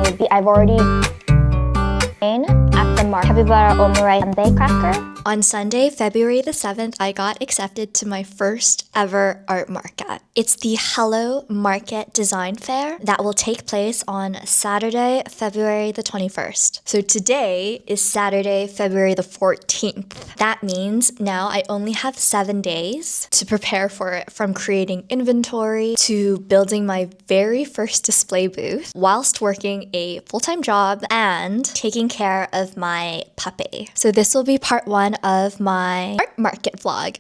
would be I've already been at the capybara omurice Sunday cracker. On Sunday, February the 7th, I got accepted to my first ever art market. It's the Hello Market Design Fair that will take place on Saturday, February the 21st. So today is Saturday, February the 14th. That means now I only have 7 days to prepare for it, from creating inventory to building my very first display booth whilst working a full-time job and taking care of my puppy. So this will be part 1 of my art market vlog.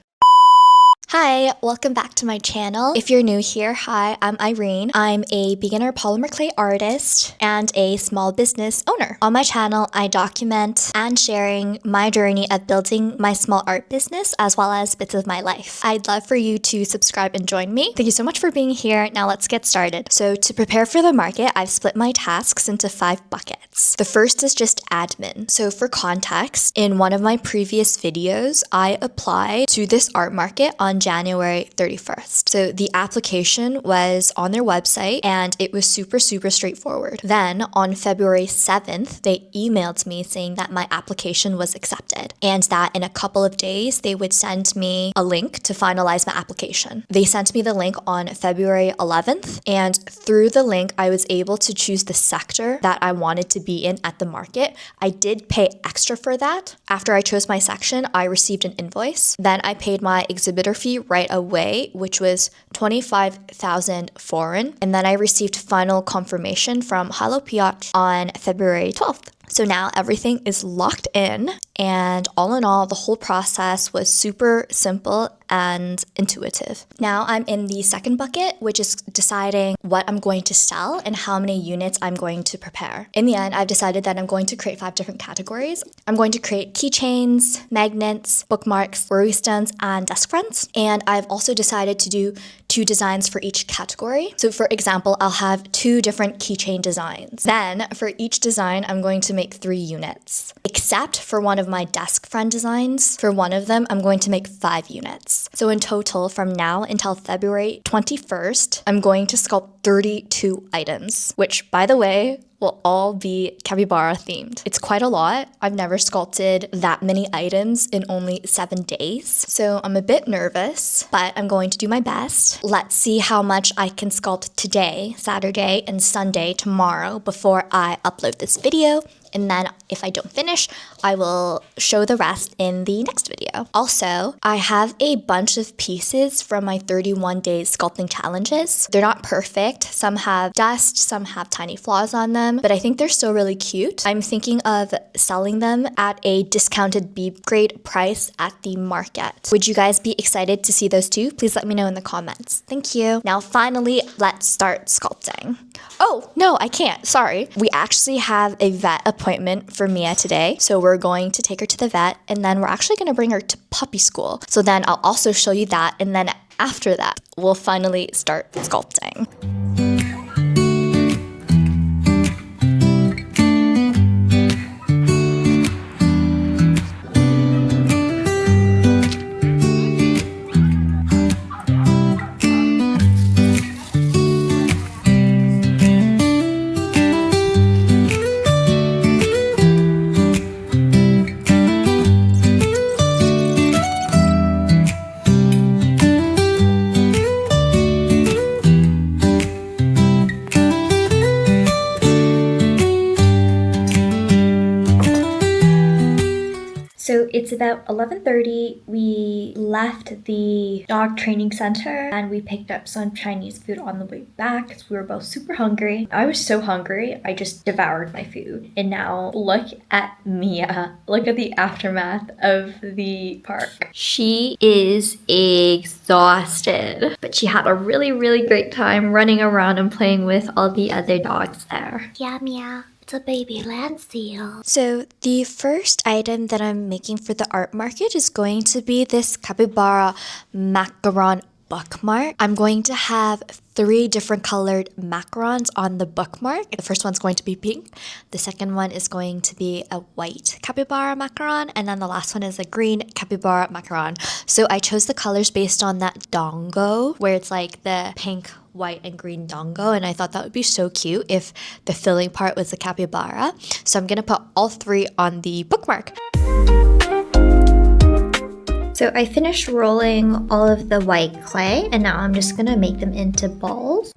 Hi, welcome back to my channel. If you're new here, hi, I'm Irene. I'm a beginner polymer clay artist and a small business owner. On my channel, I document and sharing my journey of building my small art business as well as bits of my life. I'd love for you to subscribe and join me. Thank you so much for being here. Now let's get started. So to prepare for the market, I've split my tasks into 5 buckets. The first is just admin. So for context, in one of my previous videos, I applied to this art market on January 31st. So the application was on their website and it was super straightforward. Then on February 7th, they emailed me saying that my application was accepted and that in a couple of days, they would send me a link to finalize my application. They sent me the link on February 11th, and through the link, I was able to choose the sector that I wanted to be in at the market. I did pay extra for that. After I chose my section, I received an invoice. Then I paid my exhibitor fee right away, which was 25,000 foreign. And then I received final confirmation from Hello Piotr on February 12th. So now everything is locked in, and all in all, the whole process was super simple and intuitive. Now I'm in the second bucket, which is deciding what I'm going to sell and how many units I'm going to prepare. In the end, I've decided that I'm going to create 5 different categories. I'm going to create keychains, magnets, bookmarks, worry stones, and desk fronts. And I've also decided to do 2 designs for each category. So for example, I'll have 2 different keychain designs. Then for each design, I'm going to make 3 units. Except for one of my desk friend designs, for one of them, I'm going to make 5 units. So in total, from now until February 21st, I'm going to sculpt 32 items, which, by the way, will all be capybara themed. It's quite a lot. I've never sculpted that many items in only 7 days. So I'm a bit nervous, but I'm going to do my best. Let's see how much I can sculpt today, Saturday, and Sunday, tomorrow, before I upload this video. And then if I don't finish, I will show the rest in the next video. Also, I have a bunch of pieces from my 31 days sculpting challenges. They're not perfect. Some have dust, some have tiny flaws on them, but I think they're still really cute. I'm thinking of selling them at a discounted B grade price at the market. Would you guys be excited to see those too? Please let me know in the comments. Thank you. Now finally, let's start sculpting. Oh, no, I can't. Sorry. We actually have a vet appointment for Mia today. So we're going to take her to the vet, and then we're actually going to bring her to puppy school. So then I'll also show you that. And then after that, we'll finally start sculpting. So it's about 11:30. We left the dog training center and we picked up some Chinese food on the way back because we were both super hungry. I was so hungry, I just devoured my food. And now look at Mia. Look at the aftermath of the park. She is exhausted, but she had a really great time running around and playing with all the other dogs there. Yeah, meow. It's a baby land seal. So the first item that I'm making for the art market is going to be this capybara macaron bookmark. I'm going to have 3 different colored macarons on the bookmark. The first one's going to be pink. The second one is going to be a white capybara macaron. And then the last one is a green capybara macaron. So I chose the colors based on that dongo, where it's like the pink, white, and green dongo. And I thought that would be so cute if the filling part was a capybara. So I'm going to put all 3 on the bookmark. So I finished rolling all of the white clay, and now I'm just gonna make them into balls.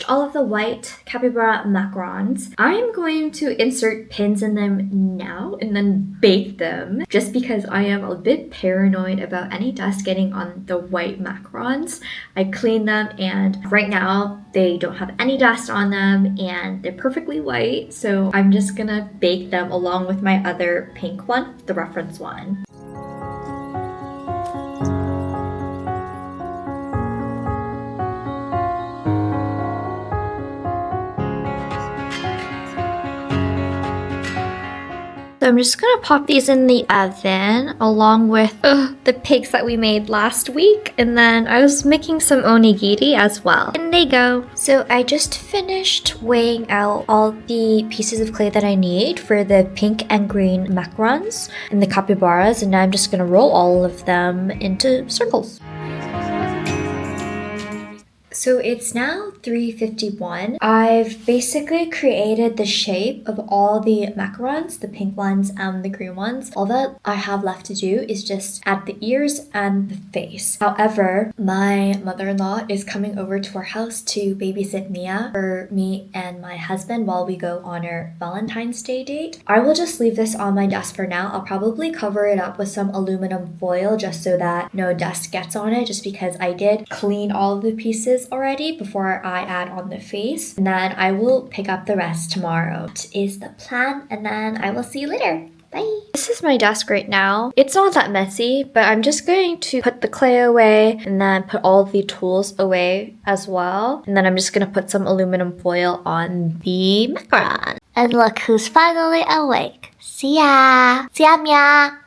All of the white capybara macarons. I'm going to insert pins in them now and then bake them, just because I am a bit paranoid about any dust getting on the white macarons. I cleaned them and right now they don't have any dust on them and they're perfectly white. So I'm just gonna bake them along with my other pink one, the reference one. So I'm just gonna pop these in the oven along with the pigs that we made last week. And then I was making some onigiri as well. And they go. So I just finished weighing out all the pieces of clay that I need for the pink and green macarons and the capybaras. And now I'm just gonna roll all of them into circles. So it's now 3:51. I've basically created the shape of all the macarons, the pink ones and the green ones. All that I have left to do is just add the ears and the face. However, my mother-in-law is coming over to our house to babysit Mia for me and my husband while we go on our Valentine's Day date. I will just leave this on my desk for now. I'll probably cover it up with some aluminum foil just so that no dust gets on it, just because I did clean all of the pieces already before I add on the face, and then I will pick up the rest tomorrow. That is the plan, and then I will see you later. Bye. This is my desk right now. It's not that messy, but I'm just going to put the clay away and then put all the tools away as well. And then I'm just gonna put some aluminum foil on the macaron. And look who's finally awake. See ya! See ya, Mia!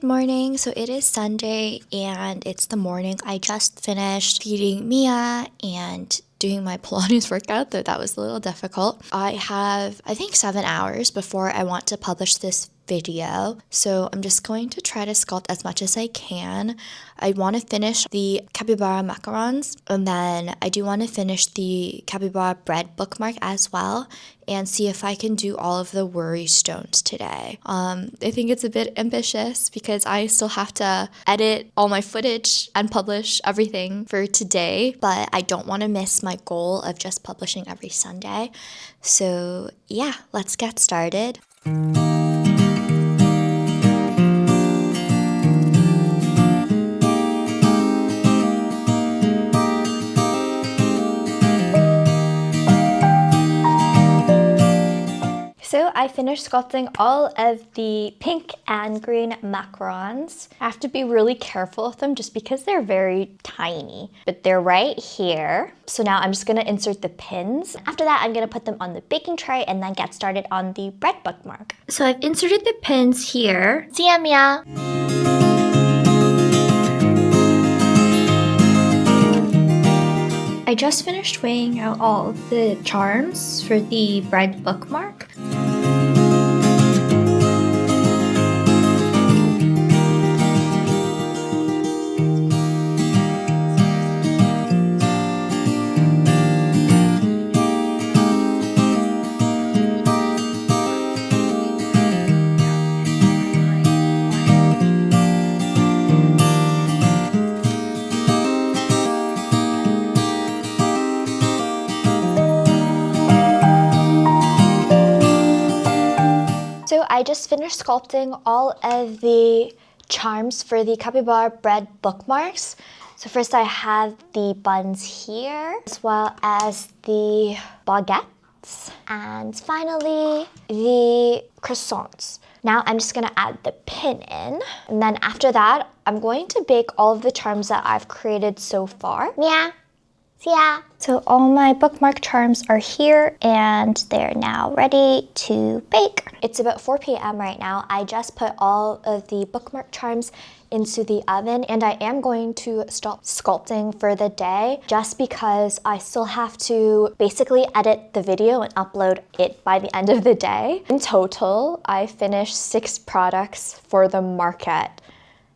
Morning. So it is Sunday and it's the morning. I just finished feeding Mia and doing my Pilates workout, though that was a little difficult. I have, I think, 7 hours before I want to publish this video. So I'm just going to try to sculpt as much as I can. I want to finish the capybara macarons, and then I do want to finish the capybara bread bookmark as well, and see if I can do all of the worry stones today. I think it's a bit ambitious because I still have to edit all my footage and publish everything for today, but I don't want to miss my goal of just publishing every Sunday. So yeah, let's get started. So I finished sculpting all of the pink and green macarons. I have to be really careful with them just because they're very tiny, but they're right here. So now I'm just gonna insert the pins. After that, I'm gonna put them on the baking tray and then get started on the bread bookmark. So I've inserted the pins here. See ya, Mia. I just finished weighing out all of the charms for the bread bookmark. So I just finished sculpting all of the charms for the capybara bread bookmarks. So first I have the buns here, as well as the baguettes, and finally the croissants. Now I'm just gonna add the pin in, and then after that, I'm going to bake all of the charms that I've created so far. Mia, see ya. So all my bookmark charms are here and they're now ready to bake. It's about 4 p.m. right now. I just put all of the bookmark charms into the oven and I am going to stop sculpting for the day just because I still have to basically edit the video and upload it by the end of the day. In total, I finished 6 products for the market.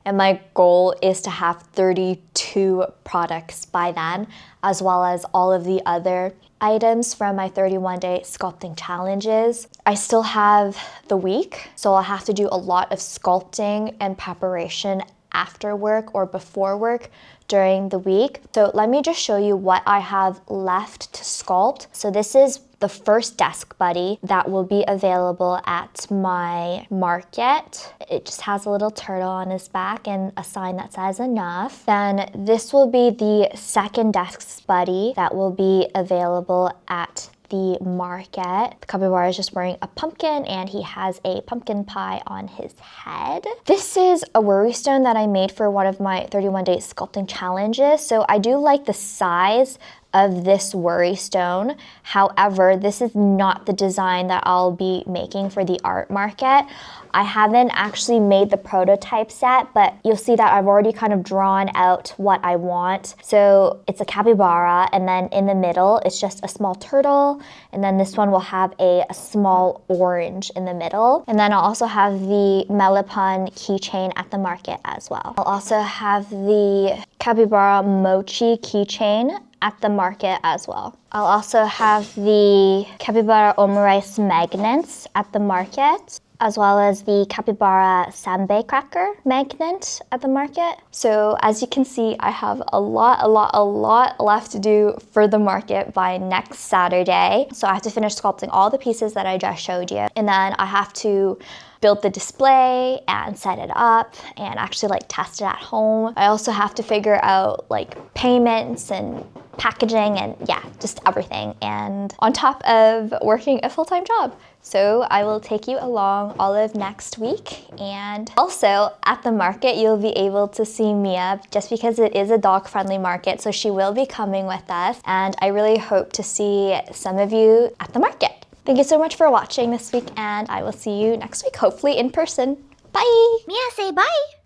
And my goal is to have 32 products by then, as well as all of the other items from my 31-day sculpting challenges. I still have the week, so I'll have to do a lot of sculpting and preparation after work or before work during the week. So let me just show you what I have left to sculpt. So this is the first desk buddy that will be available at my market. It just has a little turtle on his back and a sign that says enough. Then this will be the second desk buddy that will be available at the market. The capybara is just wearing a pumpkin and he has a pumpkin pie on his head. This is a worry stone that I made for one of my 31-day sculpting challenges. So I do like the size of this worry stone. However, this is not the design that I'll be making for the art market. I haven't actually made the prototypes yet, but you'll see that I've already kind of drawn out what I want. So it's a capybara, and then in the middle, it's just a small turtle. And then this one will have a small orange in the middle. And then I'll also have the Melipon keychain at the market as well. I'll also have the capybara mochi keychain at the market as well. I'll also have the capybara omurice magnets at the market, as well as the capybara sanbei cracker magnet at the market. So as you can see, I have a lot left to do for the market by next Saturday. So I have to finish sculpting all the pieces that I just showed you. And then I have to build the display and set it up and actually like test it at home. I also have to figure out like payments and packaging and yeah, just everything. And on top of working a full-time job. So I will take you along all of next week. And also at the market, you'll be able to see Mia just because it is a dog-friendly market. So she will be coming with us. And I really hope to see some of you at the market. Thank you so much for watching this week and I will see you next week, hopefully in person. Bye! Mia, say bye.